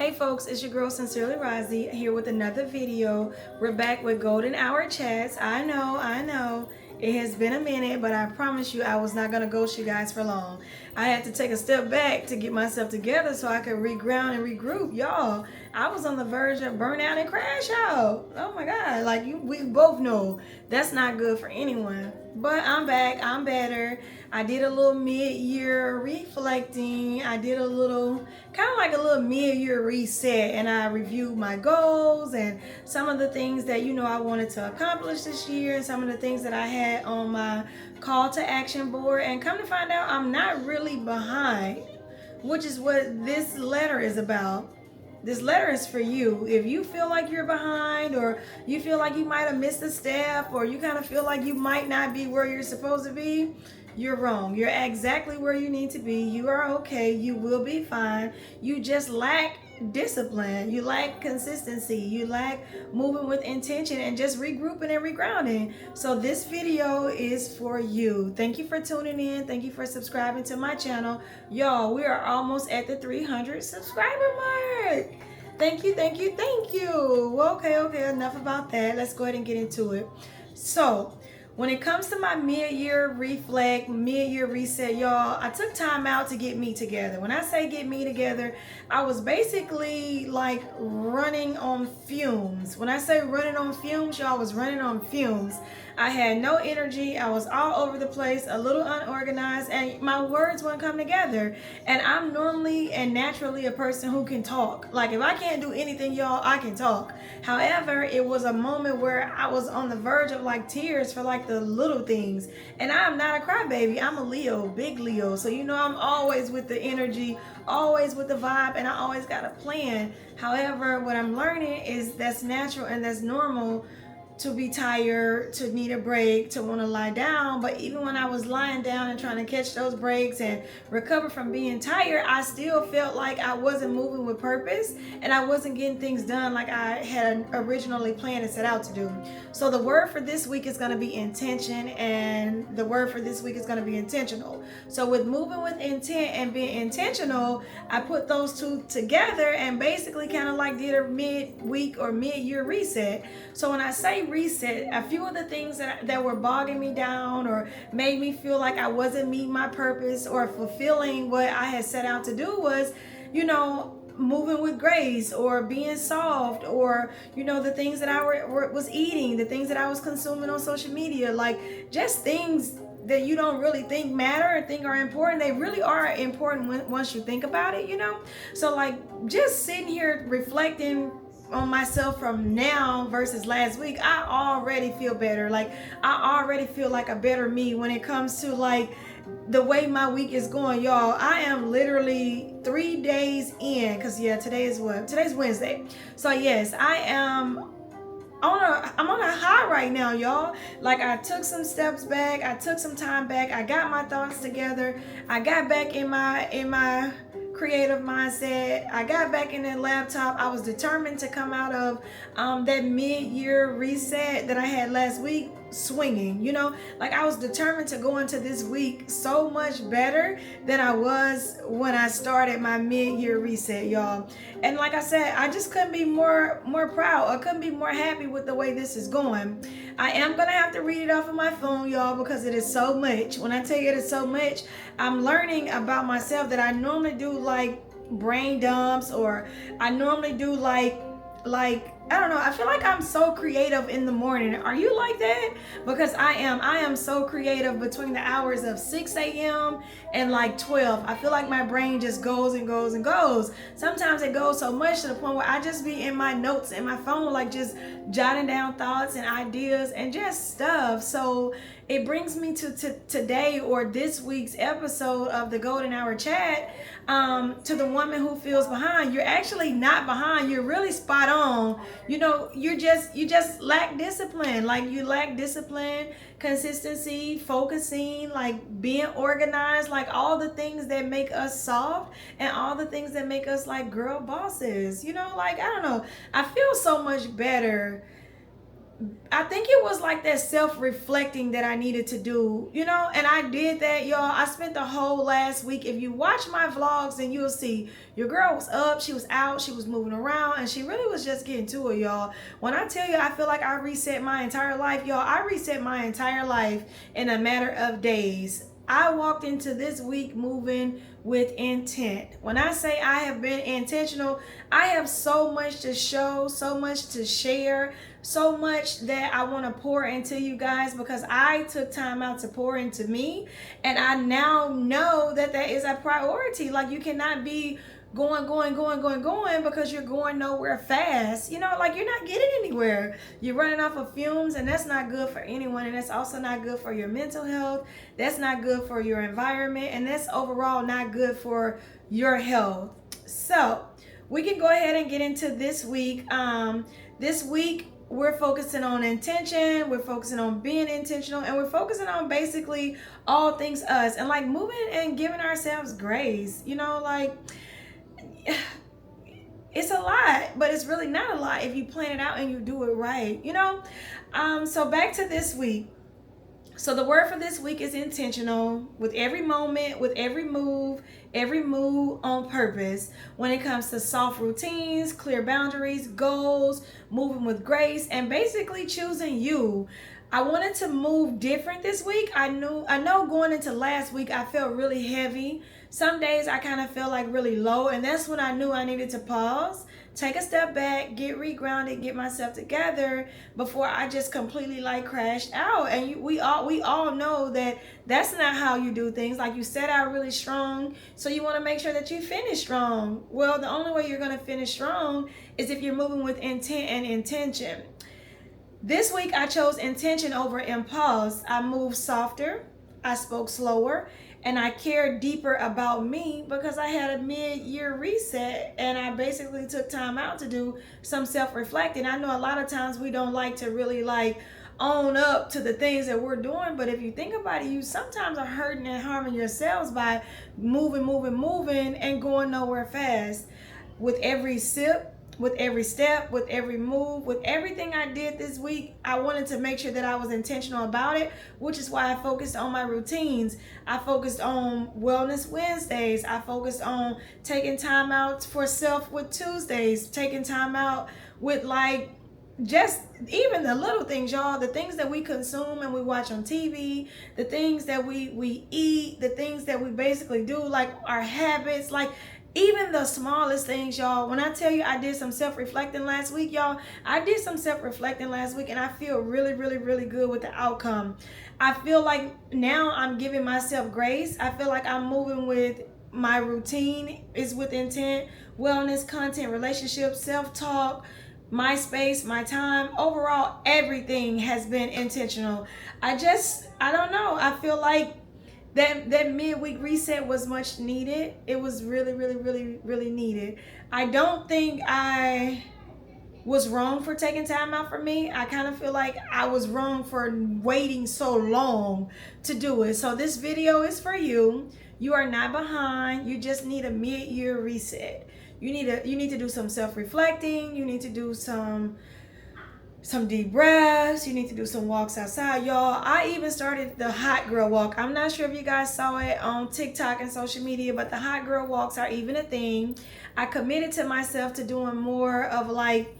Hey folks, it's your girl Sincerely Rozzy here with another video. We're back with Golden Hour Chats. I know. It has been a minute, but I promise you I was not going to ghost you guys for long. I had to take a step back to get myself together so I could reground and regroup. Y'all, I was on the verge of burnout and crash out. Oh my God, we both know that's not good for anyone. But I'm back, I'm better. I did a little mid-year reflecting. I did a little, kind of like a little mid-year reset, and I reviewed my goals and some of the things that I wanted to accomplish this year and some of the things that I had on my call to action board. And come to find out, I'm not really behind, which is what this letter is about. This letter is for you. If you feel like you're behind, or you feel like you might have missed a step, or you kind of feel like you might not be where you're supposed to be, you're wrong. You're exactly where you need to be. You are okay. You will be fine. You just lack discipline. You lack consistency. You lack moving with intention and just regrouping and regrounding. So this video is for you. Thank you for tuning in. Thank you for subscribing to my channel. Y'all, we are almost at the 300 subscriber mark. Thank you. Okay, enough about that. Let's go ahead and get into it. So when it comes to my mid-year reflect, mid-year reset, y'all, I took time out to get me together. When I say get me together, I was basically like running on fumes. When I say running on fumes, y'all, I was running on fumes. I had no energy. I was all over the place, a little unorganized, and my words wouldn't come together. And I'm normally and naturally a person who can talk. Like, if I can't do anything, y'all, I can talk. However, it was a moment where I was on the verge of like tears for like the little things. And I'm not a crybaby. I'm a Leo, big Leo. So I'm always with the energy, always with the vibe, and I always got a plan. However, what I'm learning is that's natural and that's normal to be tired, to need a break, to want to lie down. But even when I was lying down and trying to catch those breaks and recover from being tired, I still felt like I wasn't moving with purpose and I wasn't getting things done like I had originally planned and set out to do. So the word for this week is going to be intention, and the word for this week is going to be intentional. So with moving with intent and being intentional, I put those two together and basically kind of like did a mid-week or mid-year reset. So when I say reset, a few of the things that were bogging me down or made me feel like I wasn't meeting my purpose or fulfilling what I had set out to do was, moving with grace, or being soft, or the things that I was eating, the things that I was consuming on social media, like just things that you don't really think matter and think are important. They really are important once you think about it, So like just sitting here reflecting on myself from now versus last week, I already feel better. Like I already feel like a better me when it comes to like the way my week is going, y'all. I am literally 3 days in, because today's Wednesday. So yes, I'm on a high right now, y'all. Like I took some steps back, I took some time back, I got my thoughts together, I got back in my creative mindset, I got back in that laptop. I was determined to come out of that mid-year reset that I had last week swinging, like I was determined to go into this week so much better than I was when I started my mid-year reset, y'all. And like I said, I just couldn't be more proud. I couldn't be more happy with the way this is going. I am gonna have to read it off of my phone, y'all, because it is so much. When I tell you it is so much, I'm learning about myself that I normally do like brain dumps, or I normally do like I don't know. I feel like I'm so creative in the morning. Are you like that? Because I am so creative between the hours of 6 a.m. and like 12. I feel like my brain just goes and goes and goes. Sometimes it goes so much to the point where I just be in my notes in my phone, like just jotting down thoughts and ideas and just stuff. So it brings me to today, or this week's episode of the Golden Hour Chat, to the woman who feels behind. You're actually not behind. You're really spot on. You just lack discipline. Like you lack discipline, consistency, focusing, like being organized, like all the things that make us soft and all the things that make us like girl bosses. Like I don't know. I feel so much better I think it was like that self-reflecting that I needed to do, you know, and I did that, y'all. I spent the whole last week. If you watch my vlogs, then you'll see your girl was up, she was out, she was moving around, and she really was just getting to it, y'all. When I tell you, I feel like I reset my entire life, y'all. I reset my entire life in a matter of days. I walked into this week moving with intent. When I say I have been intentional, I have so much to show, so much to share, so much that I want to pour into you guys, because I took time out to pour into me, and I now know that that is a priority. Like, you cannot be going because you're going nowhere fast. You know, like, you're not getting anywhere. You're running off of fumes, and that's not good for anyone, and that's also not good for your mental health. That's not good for your environment, and that's overall not good for your health. So we can go ahead and get into this week. This week we're focusing on intention, we're focusing on being intentional, and we're focusing on basically all things us, and like moving and giving ourselves grace. You know, like, it's a lot, but it's really not a lot if you plan it out and you do it right, you know. So back to this week. So the word for this week is intentional. With every moment, with every move on purpose. When it comes to soft routines, clear boundaries, goals, moving with grace, and basically choosing you. I wanted to move different this week. I know going into last week I felt really heavy. Some days I kind of felt like really low, and that's when I knew I needed to pause, take a step back, get regrounded, get myself together before I just completely like crashed out. And we all know that that's not how you do things. Like, you set out really strong, so you want to make sure that you finish strong. Well, the only way you're going to finish strong is if you're moving with intent and intention. This week I chose intention over impulse. I moved softer, I spoke slower, and I cared deeper about me because I had a mid-year reset, and I basically took time out to do some self-reflecting. I know a lot of times we don't like to really like own up to the things that we're doing, but if you think about it, you sometimes are hurting and harming yourselves by moving and going nowhere fast. With every sip, with every step, with every move, with everything I did this week, I wanted to make sure that I was intentional about it, which is why I focused on my routines. I focused on Wellness Wednesdays. I focused on taking time out for self with Tuesdays, taking time out with like just even the little things, y'all, the things that we consume and we watch on TV, the things that we eat, the things that we basically do, like our habits, like even the smallest things, y'all. When I tell you I did some self-reflecting last week, y'all, I did some self-reflecting last week, and I feel really good with the outcome. I feel like now I'm giving myself grace. I feel like I'm moving with my routine is with intent, wellness, content, relationships, self-talk, my space, my time. Overall, everything has been intentional. I don't know. I feel like that midweek reset was much needed. It was really needed. I don't think I was wrong for taking time out for me. I kind of feel like I was wrong for waiting so long to do it. So this video is for you. You are not behind. You just need a mid-year reset. You need to do some self-reflecting. You need to do some deep breaths. You need to do some walks outside, y'all. I even started the hot girl walk. I'm not sure if you guys saw it on TikTok and social media, but the hot girl walks are even a thing. I committed to myself to doing more of like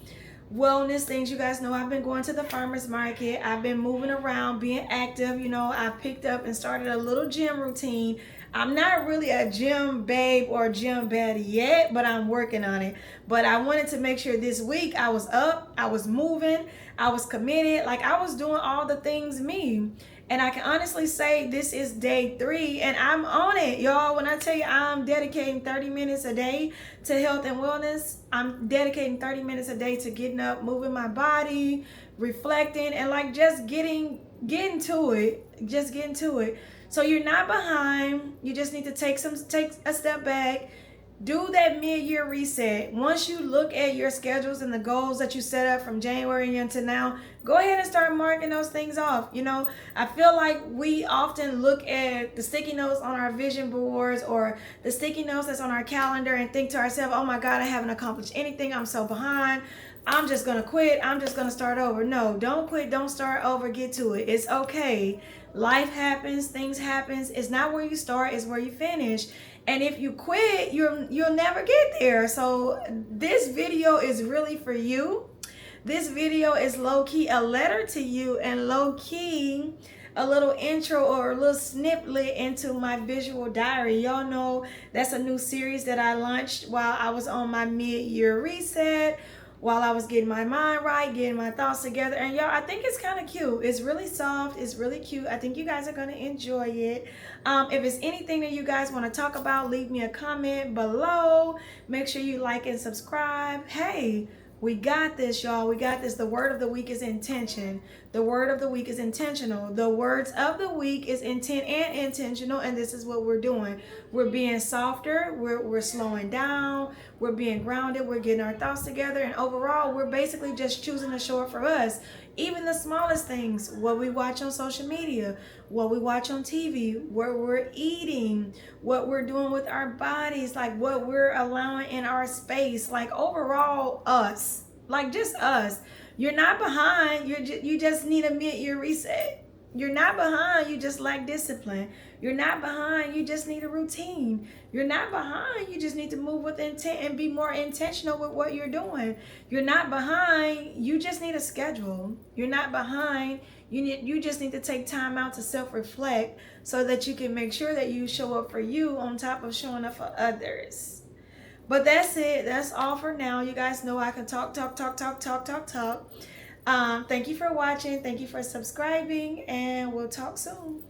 wellness things. You guys know I've been going to the farmers market. I've been moving around, being active. You know, I picked up and started a little gym routine. I'm not really a gym babe or gym baddie yet, but I'm working on it. But I wanted to make sure this week I was up, I was moving, I was committed, like I was doing all the things me. And I can honestly say this is day 3 and I'm on it, y'all. When I tell you I'm dedicating 30 minutes a day to health and wellness, I'm dedicating 30 minutes a day to getting up, moving my body, reflecting, and like just getting to it. So you're not behind. You just need to take a step back, do that mid-year reset. Once you look at your schedules and the goals that you set up from January until now, go ahead and start marking those things off. You know, I feel like we often look at the sticky notes on our vision boards or the sticky notes that's on our calendar and think to ourselves, oh my God, I haven't accomplished anything. I'm so behind. I'm just going to quit. I'm just going to start over. No, don't quit. Don't start over. Get to it. It's okay. Life happens. Things happen. It's not where you start. It's where you finish. And if you quit, you'll never get there. So this video is really for you. This video is low-key a letter to you and low-key a little intro or a little snippet into my visual diary. Y'all know that's a new series that I launched while I was on my mid-year reset, while I was getting my mind right, getting my thoughts together. And y'all, I think it's kind of cute. It's really soft. It's really cute. I think you guys are going to enjoy it. If it's anything that you guys want to talk about, leave me a comment below. Make sure you like and subscribe. Hey, we got this, y'all. We got this. The word of the week is intention. The word of the week is intentional. The words of the week is intent and intentional, and this is what we're doing. We're being softer. We're slowing down. We're being grounded. We're getting our thoughts together, and overall, we're basically just choosing to show up for us. Even the smallest things, what we watch on social media, what we watch on TV, what we're eating, what we're doing with our bodies, like what we're allowing in our space, like overall us, like just us. You're not behind. You just need a mid-year reset. You're not behind. You just lack discipline. You're not behind. You just need a routine. You're not behind. You just need to move with intent and be more intentional with what you're doing. You're not behind. You just need a schedule. You're not behind. You just need to take time out to self-reflect so that you can make sure that you show up for you on top of showing up for others. But that's it. That's all for now. You guys know I can talk. Thank you for watching. Thank you for subscribing, and we'll talk soon.